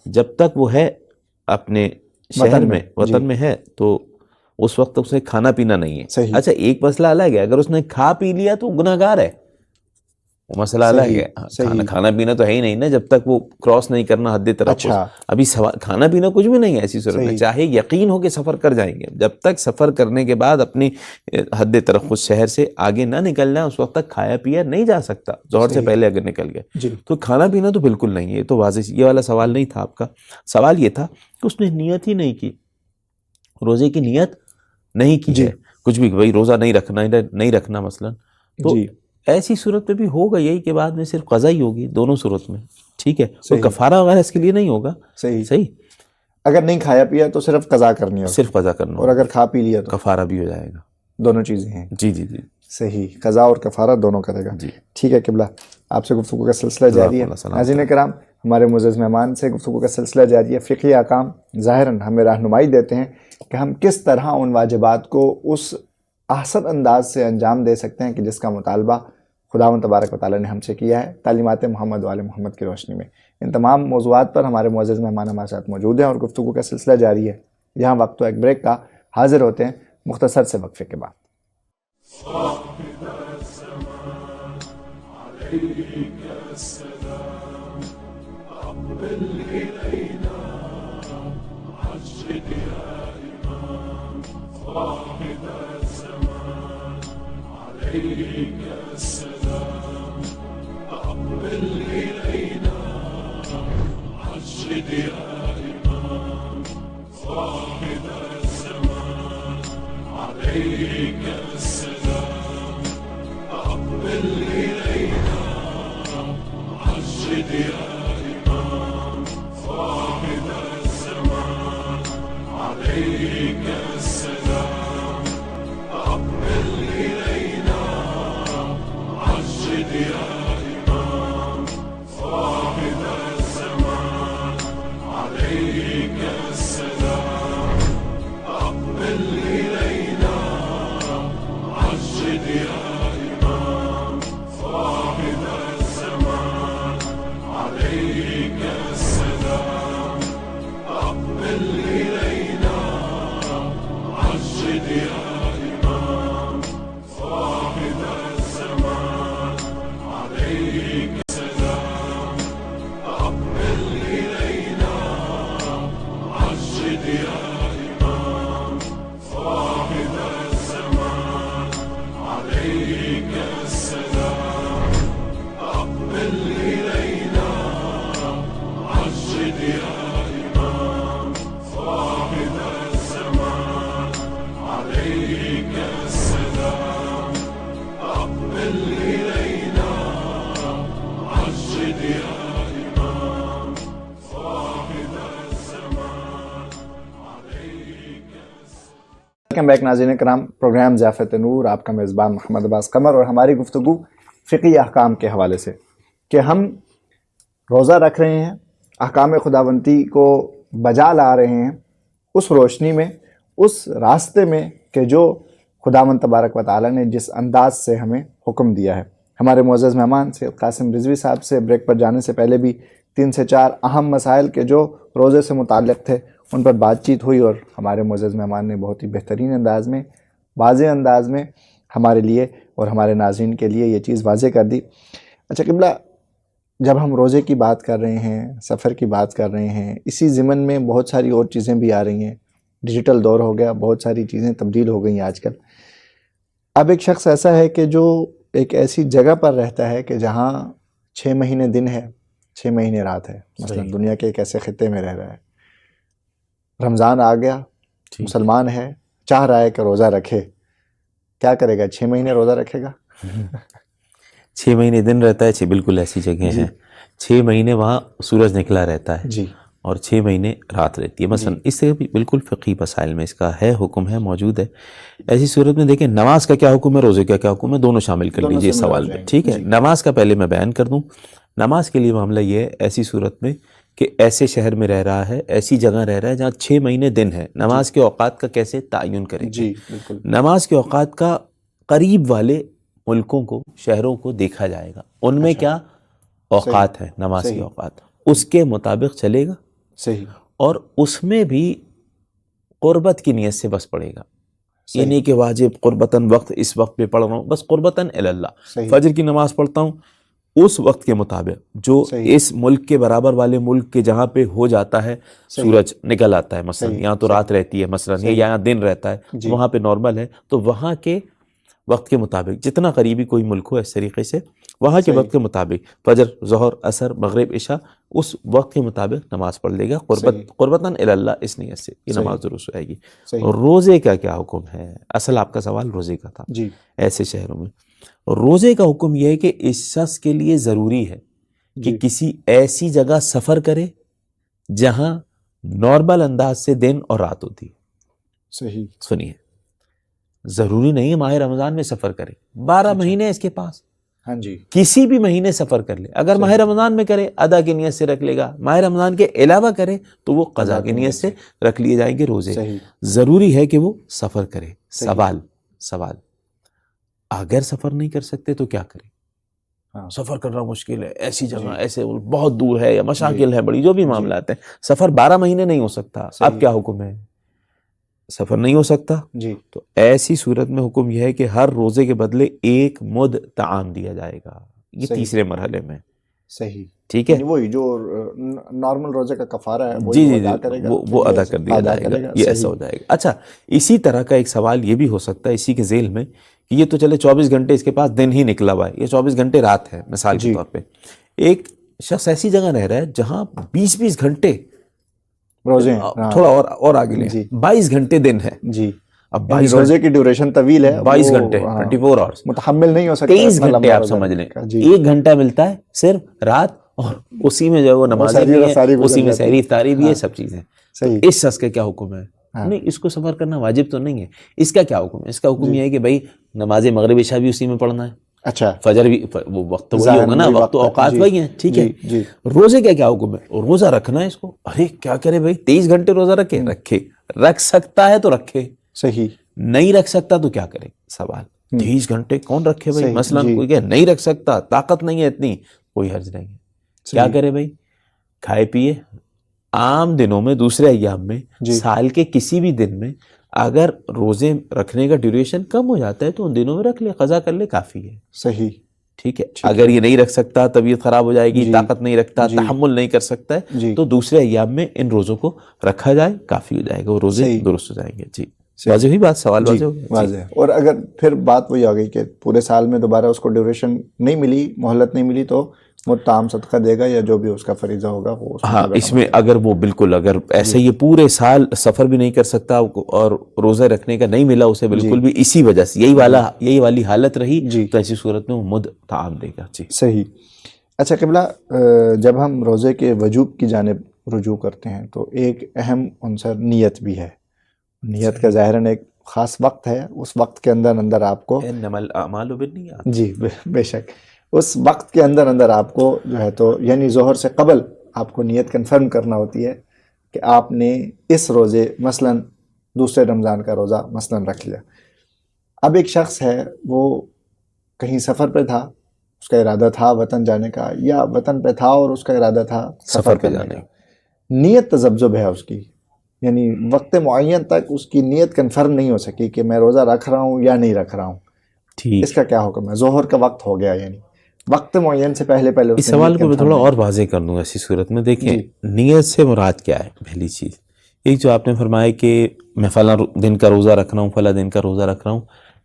جب تک وہ ہے اپنے شہر میں، وطن میں ہے، تو اس وقت اس نے کھانا پینا نہیں ہے. اچھا، ایک مسئلہ الگ ہے، اگر اس نے کھا پی لیا تو گناہگار ہے، وہ مسئلہ الگ ہے. کھانا پینا تو ہے ہی نہیں نا جب تک وہ کراس نہیں کرنا حد ترقص. ابھی کھانا پینا کچھ بھی نہیں ہے ایسی صورت میں، چاہے یقین ہو کہ سفر کر جائیں گے، جب تک سفر کرنے کے بعد اپنی حد ترقص شہر سے آگے نہ نکل جائیں اس وقت تک کھایا پیا نہیں جا سکتا. ظہر سے پہلے اگر نکل گئے تو کھانا پینا تو بالکل نہیں ہے. یہ تو واضح، یہ والا سوال نہیں تھا آپ کا. سوال یہ تھا کہ اس نے نیت ہی نہیں کی، روزے کی نیت نہیں کی ہے کچھ بھی، بھائی روزہ نہیں رکھنا مثلا. تو ایسی صورت میں بھی ہوگا یہی کہ بعد میں صرف قضا ہی ہوگی دونوں صورت میں. ٹھیک ہے. کوئی کفارہ وغیرہ اس کے لیے نہیں ہوگا. صحیح. اگر نہیں کھایا پیا تو صرف قضا کرنی ہوگی، صرف قضا کرنا، اور اگر کھا پی لیا تو کفارہ بھی ہو جائے گا. دونوں چیزیں ہیں. جی جی جی. صحیح، قضا اور کفارہ دونوں کرے گا. جی. ٹھیک ہے قبلہ، آپ سے گفتگو کا سلسلہ جاری ہے. ناظرین کرام، ہمارے معزز مہمان سے گفتگو کا سلسلہ جاری ہے. فقہی احکام ظاہراً ہمیں رہنمائی دیتے ہیں کہ ہم کس طرح ان واجبات کو اس احسن انداز سے انجام دے سکتے ہیں کہ جس کا مطالبہ خداوند تبارک و تعالیٰ نے ہم سے کیا ہے تعلیمات محمد و آل محمد کی روشنی میں. ان تمام موضوعات پر ہمارے معزز مہمان ہمارے ساتھ موجود ہیں اور گفتگو کا سلسلہ جاری ہے. یہاں وقت و ایک بریک کا حاضر ہوتے ہیں مختصر سے وقفے کے بعد. ویلکم بیک ناظرین کرام، پروگرام ضیافت نور، آپ کا میزبان محمد عباس قمر، اور ہماری گفتگو فقہی احکام کے حوالے سے کہ ہم روزہ رکھ رہے ہیں، احکام خداوندی کو بجا لا رہے ہیں اس روشنی میں، اس راستے میں کہ جو خداوند تبارک و تعالیٰ نے جس انداز سے ہمیں حکم دیا ہے. ہمارے معزز مہمان سید قاسم رضوی صاحب سے بریک پر جانے سے پہلے بھی 3 سے 4 اہم مسائل کے جو روزے سے متعلق تھے ان پر بات چیت ہوئی، اور ہمارے معزز مہمان نے بہت ہی بہترین انداز میں، واضح انداز میں ہمارے لیے اور ہمارے ناظرین کے لیے یہ چیز واضح کر دی. اچھا قبلہ، جب ہم روزے کی بات کر رہے ہیں، سفر کی بات کر رہے ہیں، اسی ضمن میں بہت ساری اور چیزیں بھی آ رہی ہیں. ڈیجیٹل دور ہو گیا، بہت ساری چیزیں تبدیل ہو گئی ہیں آج کل. اب ایک شخص ایسا ہے کہ جو ایک ایسی جگہ پر رہتا ہے کہ جہاں 6 مہینے دن ہے، 6 مہینے رات ہے. مثلا دنیا کے ایک ایسے خطے میں رہ رہا ہے، رمضان آ گیا، مسلمان ہے، چاہ رہا ہے کہ روزہ رکھے، کیا کرے گا؟ 6 مہینے روزہ رکھے گا؟ 6 مہینے دن رہتا ہے. بالکل ایسی جگہیں ہیں 6 مہینے وہاں سورج نکلا رہتا ہے جی، اور 6 مہینے رات رہتی ہے. مثلا اس سے بھی بالکل فقہی مسائل میں اس کا ہے، حکم ہے، موجود ہے. ایسی صورت میں دیکھیں نماز کا کیا حکم ہے، روزے کا کیا حکم ہے، دونوں شامل کر لیجیے اس سوال میں. ٹھیک ہے، نماز کا پہلے میں بیان کر دوں. نماز کے لیے معاملہ یہ ہے ایسی صورت میں کہ ایسے شہر میں رہ رہا ہے، ایسی جگہ رہ رہا ہے جہاں 6 مہینے دن ہے. نماز کے اوقات کا کیسے تعین کریں گے؟ جی بالکل. نماز کے اوقات کا قریب والے ملکوں کو، شہروں کو دیکھا جائے گا، ان میں کیا اوقات ہیں نماز کے اوقات، اس کے مطابق چلے گا. صحیح. اور اس میں بھی قربت کی نیت سے بس پڑھے گا. یہ نہیں کہ واجب قربتاً وقت اس وقت پہ پڑھ رہا ہوں، بس قربتاً اللہ. فجر کی نماز پڑھتا ہوں اس وقت کے مطابق جو اس ملک کے برابر والے ملک کے جہاں پہ ہو جاتا ہے سورج نکل آتا ہے. مثلا یہاں تو رات رہتی ہے، مثلا یہاں دن رہتا ہے، وہاں پہ نارمل ہے، تو وہاں کے وقت کے مطابق جتنا قریبی کوئی ملک ہو اس طریقے سے وہاں کے وقت کے مطابق فجر، ظہر، عصر، مغرب، عشاء اس وقت کے مطابق نماز پڑھ لے گا قربتاً اللہ اس نیت سے. یہ نماز درست ہو جائے گی. اور روزے کا کیا حکم ہے؟ اصل آپ کا سوال روزے کا تھا. ایسے شہروں میں روزے کا حکم یہ ہے کہ اس شخص کے لیے ضروری ہے کہ کسی ایسی جگہ سفر کرے جہاں نارمل انداز سے دن اور رات ہوتی ہے. صحیح. سنیے، ضروری نہیں ہے ماہ رمضان میں سفر کرے، 12 مہینے اس کے پاس، ہاں جی، کسی بھی مہینے سفر کر لے. اگر ماہ رمضان میں کرے ادا کی نیت سے رکھ لے گا، ماہ رمضان کے علاوہ کرے تو وہ قضا کی نیت سے رکھ لیے جائیں گے روزے. صحیح. ضروری ہے کہ وہ سفر کرے. سوال اگر سفر نہیں کر سکتے تو کیا کریں؟ ہاں. سفر کرنا مشکل ہے، ایسی جگہ ایسے بہت دور ہے یا مشاکل ہے بڑی، جو بھی معاملات ہیں، سفر 12 مہینے نہیں ہو سکتا. اب کیا حکم ہے؟ سفر نہیں ہو سکتا جی، تو ایسی صورت میں حکم یہ ہے کہ ہر روزے کے بدلے 1 مد طعام دیا جائے گا. یہ صحیح. تیسرے مرحلے میں. صحیح. ٹھیک ہے، یعنی وہی جو نارمل روزے کا کفارہ ہے جی وہ جی ادا کرے گا، وہ ادا کر دیا جائے گا. یہ ایسا ہو جائے گا. اچھا، اسی طرح کا ایک سوال یہ بھی ہو سکتا ہے اسی کے ذیل میں کہ یہ تو چلے 24 گھنٹے اس کے پاس دن ہی نکلا ہوا ہے، یہ 24 گھنٹے رات ہے مثال کے طور پہ. ایک شخص ایسی جگہ رہ رہا ہے جہاں 20 گھنٹے روزے ہیں، تھوڑا اور آگے لیں، 22 گھنٹے دن ہے. جی، اب یعنی روزے کی ڈیوریشن طویل ہے، 22 گھنٹے 24 آورس، متحمل نہیں ہو سکتا. 23 گھنٹے آپ سمجھ لیں. 1 گھنٹٹا ملتا ہے صرف رات، اور اسی میں جو ہے وہ نمازیں بھی ہیں، اسی میں سحری افطاری بھی ہے، سب چیزیں. اس شخص کا کیا حکم ہے؟ نہیں، اس کو سفر کرنا واجب تو نہیں ہے. اس کا کیا حکم ہے؟ اس کا حکم یہ ہے کہ بھائی نماز مغرب عشاء بھی اسی میں پڑھنا ہے. اچھا، فجر بھی وہ وقت وہی ہوگا نا، وقت و اوقات وہی ہیں. ٹھیک ہے. روزے کا کیا حکم ہے؟ روزہ رکھنا ہے اس کو. ارے کیا کرے بھائی، 23 گھنٹے روزہ رکھے؟ رکھ سکتا ہے تو رکھے. صحیح. نہیں رکھ سکتا تو کیا کرے؟ سوال 23 گھنٹے کون رکھے بھائی؟ مثلا کوئی کہ نہیں رکھ سکتا، طاقت نہیں ہے اتنی، کوئی حرج نہیں ہے. کیا کرے بھائی؟ کھائے پیے. عام دنوں میں، دوسرے ایام میں، سال کے کسی بھی دن میں اگر روزے رکھنے کا ڈیوریشن کم ہو جاتا ہے تو ان دنوں میں رکھ لے، قضا کر لے، کافی ہے. صحیح. ٹھیک ہے. اگر یہ نہیں رکھ سکتا، طبیعت خراب ہو جائے گی، طاقت نہیں رکھتا، تحمل نہیں کر سکتا ہے، تو دوسرے ایام میں ان روزوں کو رکھا جائے، کافی ہو جائے گا، وہ روزے درست ہو جائیں گے. جی، واضح ہوئی بات؟ سوال واضح ہو گیا؟ واضح. اور اگر پھر بات وہی آ گئی کہ پورے سال میں دوبارہ اس کو ڈیوریشن نہیں ملی، مہلت نہیں ملی، تو وہ طعام صدقہ دے گا یا جو بھی اس کا فریضہ ہوگا وہ. ہاں، اس میں اگر وہ بالکل اگر ایسے یہ پورے سال سفر بھی نہیں کر سکتا اور روزہ رکھنے کا نہیں ملا اسے بالکل بھی، اسی وجہ سے یہی والی حالت رہی، تو ایسی صورت میں وہ مد طعام دے گا. جی، صحیح. اچھا قبلہ، جب ہم روزے کے وجوب کی جانب رجوع کرتے ہیں تو ایک اہم عنصر نیت بھی ہے. نیت کا ظاہراً ایک خاص وقت ہے، اس وقت کے اندر آپ کو، انما الاعمال بالنیات، جی بے شک، اس وقت کے اندر آپ کو جو ہے تو یعنی ظہر سے قبل آپ کو نیت کنفرم کرنا ہوتی ہے کہ آپ نے اس روزے مثلا دوسرے رمضان کا روزہ مثلا رکھ لیا. اب ایک شخص ہے وہ کہیں سفر پہ تھا، اس کا ارادہ تھا وطن جانے کا، یا وطن پہ تھا اور اس کا ارادہ تھا سفر پہ جانے کا. نیت تذبذب ہے اس کی، یعنی وقت معین تک اس کی نیت کنفرم نہیں ہو سکی کہ میں روزہ رکھ رہا ہوں یا نہیں رکھ رہا ہوں. اس کا کیا حکم ہے؟ ظہر کا وقت ہو گیا، یعنی وقت معین سے پہلے اس سوال کو میں تھوڑا اور واضح کر دوں گا. ایسی صورت میں دیکھیں، نیت سے مراد کیا ہے؟ پہلی چیز ایک جو آپ نے فرمایا کہ میں فلاں دن کا روزہ رکھ رہا ہوں، فلاں دن کا روزہ رکھ رہا ہوں.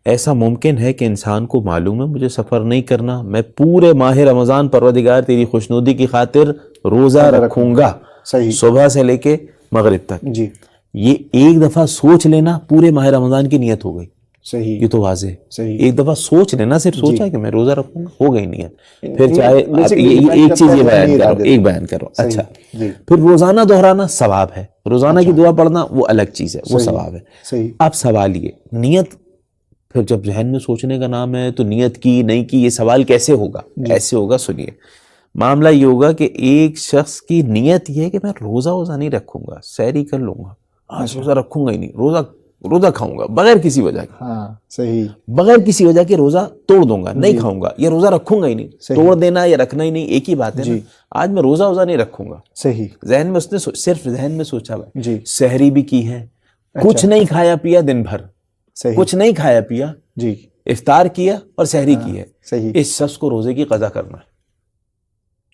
ایسا ممکن ہے کہ انسان کو معلوم ہے مجھے سفر نہیں کرنا، میں پورے ماہ رمضان پروردگار تیری خوشنودی کی خاطر روزہ رکھوں گا، صبح سے لے کے مغرب تک. جی، یہ ایک دفعہ سوچ لینا پورے ماہ رمضان کی نیت ہو گئی. صحیح. یہ تو واضح. صحیح. ایک دفعہ سوچ لینا، صرف سوچا کہ میں روزہ رکھوں گا، ہو گئی نیت. پھر چاہے ایک چیز یہ بیان کرو. اچھا، پھر روزانہ دہرانا ثواب ہے، روزانہ کی دعا پڑھنا وہ الگ چیز ہے، وہ ثواب ہے. اب سوال یہ نیت، پھر جب ذہن میں سوچنے کا نام ہے تو نیت کی نہیں کی، یہ سوال کیسے ہوگا؟ ایسے ہوگا، سنیے. معاملہ یہ ہوگا کہ ایک شخص کی نیت یہ ہے کہ میں روزہ نہیں رکھوں گا، سحری کر لوں گا، آج روزہ رکھوں گا ہی نہیں، روزہ کھاؤں گا بغیر کسی وجہ کے. ہاں، صحیح. بغیر بغیر کسی وجہ کے روزہ توڑ دوں گا، نہیں کھاؤں گا، یا روزہ رکھوں گا ہی نہیں. توڑ دینا یا رکھنا ہی نہیں ایک ہی بات ہے نا. آج میں روزہ نہیں رکھوں گا، صحیح. ذہن میں اس نے صرف ذہن میں سوچا ہوا، سحری بھی کی ہے، کچھ نہیں کھایا پیا دن بھر، کچھ نہیں کھایا پیا، جی، افطار کیا اور سحری کی ہے. صحیح. اس شخص کو روزے کی قضا کرنا ہے،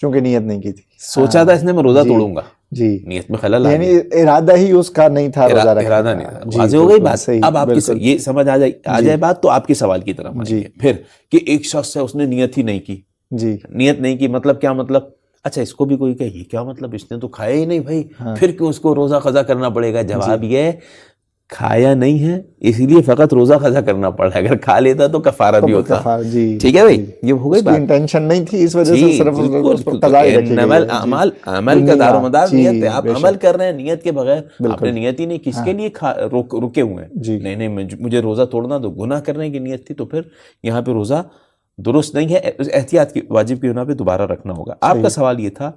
چونکہ نیت نہیں کی تھی. سوچا تھا اس نے میں روزہ توڑوں گا، جی، نیت میں خلل آ یعنی گیا، ارادہ ہی اس کا نہیں تھا روزہ رکھنے کا. ارادہ نہیں تھا. واضح ہو گئی بات. اب آپ کی یہ سمجھ آ جائے بات تو آپ کے سوال کی طرف آئیں گے. پھر کہ ایک شخص ہے اس نے نیت ہی نہیں کی. جی، نیت نہیں کی مطلب کیا؟ مطلب اچھا اس کو بھی کوئی کہ یہ کیا مطلب، اس نے تو کھایا ہی نہیں بھائی، پھر کیوں اس کو روزہ قضا کرنا پڑے گا؟ جواب یہ کھایا نہیں ہے اس لیے فقط روزہ قضا کرنا پڑا ہے، اگر کھا لیتا تو کفارہ بھی ہوتا. جی ٹھیک ہے بھائی، یہ ہو گئی بات. انٹینشن نہیں تھی، اس وجہ سے جی صرف بالکل، اس پر قضا ہی رکھی گئی ہے. عمل کا دار و مدار نیت ہے. آپ بے عمل شک. کر رہے ہیں نیت کے بغیر، آپ نے نیت ہی نہیں، کس کے لیے رکے ہوئے ہیں؟ جی. نہیں مجھے روزہ توڑنا تو گناہ کرنے کی نیت تھی، تو پھر یہاں پہ روزہ درست نہیں ہے. احتیاط کی واجب کی بنا پہ دوبارہ رکھنا ہوگا. آپ کا سوال یہ تھا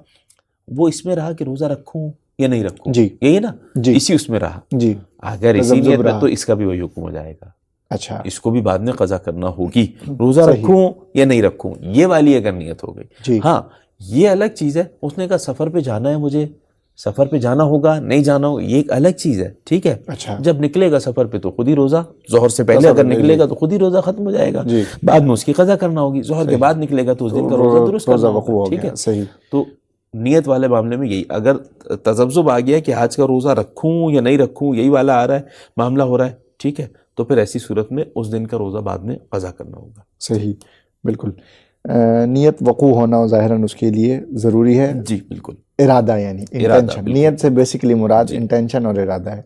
وہ اس میں رہا کہ روزہ رکھوں یا نہیں رکھوں، جی یہی نا؟ جی اسی اس میں رہا. جی. اگر اسی نیت میں تو اس کا بھی وہی حکم ہو جائے گا. اچھا، اس کو بھی بعد میں قضا کرنا ہوگی، روزہ صحیح. رکھوں یا نہیں رکھوں، یہ والی اگر نیت ہو گئی. جی. ہاں یہ الگ چیز ہے، اس نے کہا سفر پہ جانا ہے، مجھے سفر پہ جانا ہوگا، نہیں جانا ہوگا، یہ ایک الگ چیز ہے. ٹھیک ہے، اچھا. جب نکلے گا سفر پہ تو خود ہی روزہ، ظہر سے پہلے اگر نکلے گا تو خود ہی روزہ ختم ہو جائے گا، جی. بعد میں اس کی قضا کرنا ہوگی. ظہر کے بعد نکلے گا تو اس دن کا روزہ درست کرنا ہوگا. ٹھیک ہے، صحیح. تو نیت والے معاملے میں یہی، اگر تذبذب آ گیا کہ آج کا روزہ رکھوں یا نہیں رکھوں، یہی والا آ رہا ہے، معاملہ ہو رہا ہے، ٹھیک ہے، تو پھر ایسی صورت میں اس دن کا روزہ بعد میں قضا کرنا ہوگا. صحیح، بالکل. نیت وقوع ہونا ظاہراً اس کے لیے ضروری ہے. جی بالکل. ارادہ یعنی انٹینشن، نیت سے بیسیکلی مراد انٹینشن اور ارادہ ہے.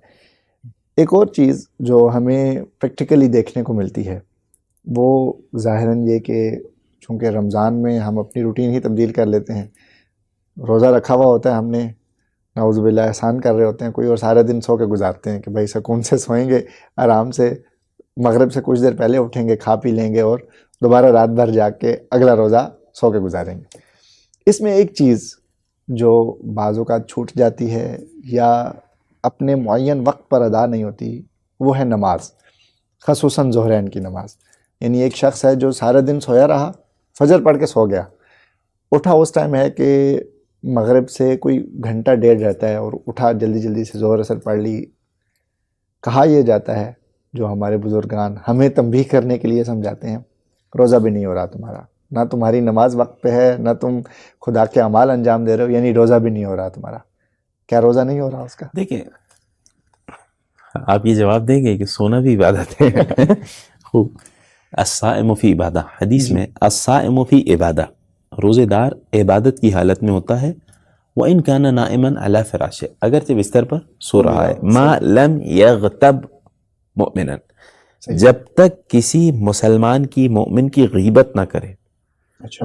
ایک اور چیز جو ہمیں پریکٹیکلی دیکھنے کو ملتی ہے وہ ظاہراً یہ کہ چونکہ رمضان میں ہم اپنی روٹین ہی تبدیل کر لیتے ہیں. روزہ رکھا ہوا ہوتا ہے ہم نے، نعوذ باللہ احسان کر رہے ہوتے ہیں کوئی، اور سارے دن سو کے گزارتے ہیں کہ بھائی سکون سے سوئیں گے، آرام سے مغرب سے کچھ دیر پہلے اٹھیں گے، کھا پی لیں گے، اور دوبارہ رات بھر جاگ کے اگلا روزہ سو کے گزاریں گے. اس میں ایک چیز جو بعض اوقات چھوٹ جاتی ہے یا اپنے معین وقت پر ادا نہیں ہوتی وہ ہے نماز، خصوصاً ظہرین کی نماز. یعنی ایک شخص ہے جو سارے دن سویا رہا، فجر پڑھ کے سو گیا، اٹھا اس ٹائم ہے کہ مغرب سے کوئی گھنٹہ ڈیڑھ رہتا ہے، اور اٹھا جلدی جلدی سے ظہر اثر پڑھ لی. کہا یہ جاتا ہے جو ہمارے بزرگان ہمیں تنبیہ کرنے کے لیے سمجھاتے ہیں، روزہ بھی نہیں ہو رہا تمہارا، نہ تمہاری نماز وقت پہ ہے، نہ تم خدا کے اعمال انجام دے رہے ہو، یعنی روزہ بھی نہیں ہو رہا تمہارا. کیا روزہ نہیں ہو رہا اس کا؟ دیکھیں آپ یہ جواب دیں گے کہ سونا بھی عبادت ہے. خوب. الصائم فی عبادہ، حدیث میں الصائم فی عبادہ، روزے دار عبادت کی حالت میں ہوتا ہے. وَإِن كَانَ نَائِمًا عَلَى فِرَاشِهِ، اگرچہ بستر پر سو رہا ہے. مَا لَمْ يَغْتَبْ مُؤْمِنًا، جب تک کسی مسلمان کی، مومن کی غیبت نہ کرے.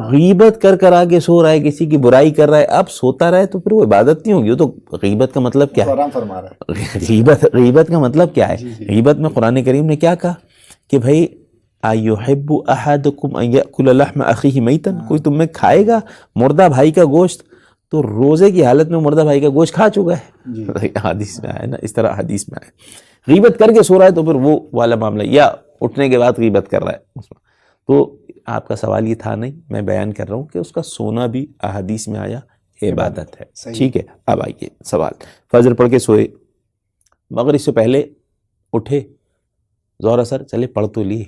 غیبت کر آگے سو رہا ہے، کسی کی برائی کر رہا ہے، اب سوتا رہے تو پھر وہ عبادت نہیں ہوگی. وہ تو غیبت کا مطلب کیا ہے؟ غیبت کا مطلب کیا ہے؟ غیبت میں قرآن کریم نے کیا کہا کہ بھائی ایحب احدکم ان یاکل لحم اخیہ میتا، کوئی تم میں کھائے گا مردہ بھائی کا گوشت، تو روزے کی حالت میں مردہ بھائی کا گوشت کھا چکا ہے. حدیث میں آیا نا، اس طرح حدیث میں آیا. غیبت کر کے سو رہا ہے تو پھر وہ والا معاملہ، یا اٹھنے کے بعد غیبت کر رہا ہے. تو آپ کا سوال یہ تھا نہیں، میں بیان کر رہا ہوں کہ اس کا سونا بھی احادیث میں آیا عبادت ہے. ٹھیک ہے، اب آئیے سوال. فجر پڑھ کے سوئے، مغرب سے پہلے اٹھے، ظہر اثر چلے پڑھ تو لی.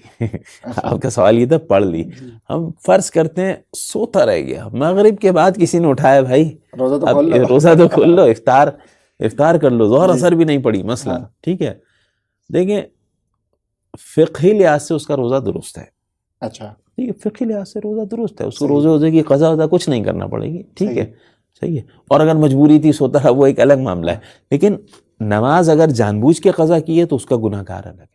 آپ کا سوال یہ تھا پڑھ لی. ہم فرض کرتے ہیں سوتا رہ گیا، مغرب کے بعد کسی نے اٹھایا، بھائی روزہ تو کھول لو، افطار کر لو، ظہر اثر بھی نہیں پڑی مثلا. ٹھیک ہے، دیکھیں فقہی لحاظ سے اس کا روزہ درست ہے. اچھا، ٹھیک ہے، فقہی لحاظ سے روزہ درست ہے، اس کو روزے کی قضا وضا کچھ نہیں کرنا پڑے گی. ٹھیک ہے، صحیح ہے. اور اگر مجبوری تھی سوتا رہا، وہ ایک الگ معاملہ ہے. لیکن نماز اگر جان بوجھ کے قضا کی ہے تو اس کا گناہ گار الگ ہے،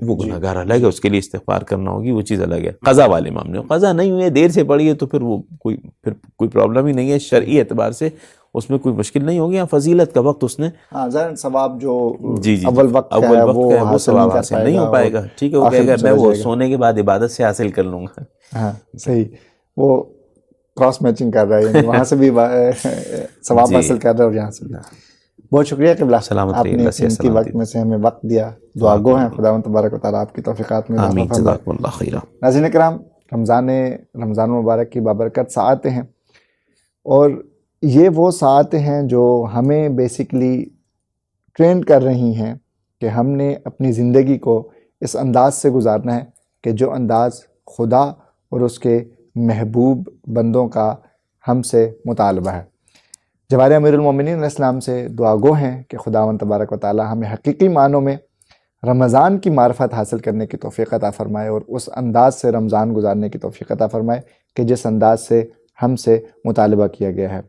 وہ گناہ گار الگ ہے، اس کے لیے استغفار کرنا ہوگی، وہ چیز الگ ہے. قضا والے معاملے میں قضا نہیں ہوئی ہے، دیر سے پڑھی ہے، تو پھر وہ کوئی پرابلم ہی نہیں ہے شرعی اعتبار سے، اس میں کوئی مشکل نہیں ہوگی. فضیلت کا وقت اس نے ظاہر ثواب جو جی اول وقت ہے وہ ثواب حاصل نہیں ہو پائے گا. ٹھیک ہے، وہ کہے گا میں وہ سونے کے بعد عبادت سے حاصل کر لوں گا. ہاں صحیح، وہ کراس میچنگ کر رہا ہے، یعنی وہاں سے بھی ثواب حاصل کر رہا ہے اور یہاں سے بھی. بہت شکریہ قبلہ، آپ نے قیمتی وقت میں سے ہمیں وقت دیا. دعا گو ہیں خداوند تبارک و تعالیٰ آپ کی توفیقات میں اضافہ فرمائے. ناظرین کرام، رمضان مبارک کی بابرکت ساعتیں ہیں، اور یہ وہ ساعتیں ہیں جو ہمیں بیسیکلی ٹرین کر رہی ہیں کہ ہم نے اپنی زندگی کو اس انداز سے گزارنا ہے کہ جو انداز خدا اور اس کے محبوب بندوں کا ہم سے مطالبہ ہے. جوار امیر المومنین علیہ السلام سے دعا گو ہیں کہ خداوند تبارک و تعالی ہمیں حقیقی معنوں میں رمضان کی معرفت حاصل کرنے کی توفیق عطا فرمائے، اور اس انداز سے رمضان گزارنے کی توفیق عطا فرمائے کہ جس انداز سے ہم سے مطالبہ کیا گیا ہے.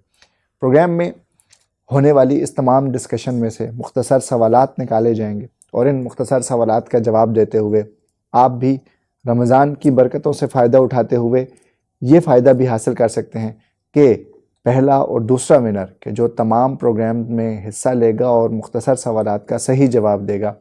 پروگرام میں ہونے والی اس تمام ڈسکشن میں سے مختصر سوالات نکالے جائیں گے، اور ان مختصر سوالات کا جواب دیتے ہوئے آپ بھی رمضان کی برکتوں سے فائدہ اٹھاتے ہوئے یہ فائدہ بھی حاصل کر سکتے ہیں کہ پہلا اور دوسرا ونر کہ جو تمام پروگرام میں حصہ لے گا اور مختصر سوالات کا صحیح جواب دے گا،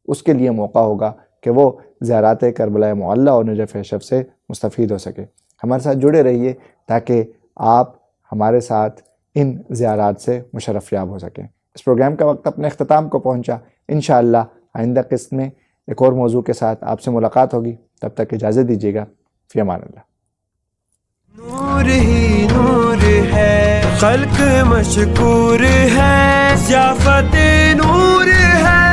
اس کے لیے موقع ہوگا کہ وہ زیارات کربلا معلیٰ اور نجف اشرف سے مستفید ہو سکے۔ ہمارے ساتھ جڑے رہیے تاکہ آپ ہمارے ساتھ ان زیارات سے مشرف یاب ہو سکیں۔ اس پروگرام کا وقت اپنے اختتام کو پہنچا، انشاءاللہ آئندہ قسط میں ایک اور موضوع کے ساتھ آپ سے ملاقات ہوگی، تب تک اجازت دیجیے گا، فی امان اللہ۔ نور ہی نور ہے، خلق مشکور ہے، ضیافت نور ہے۔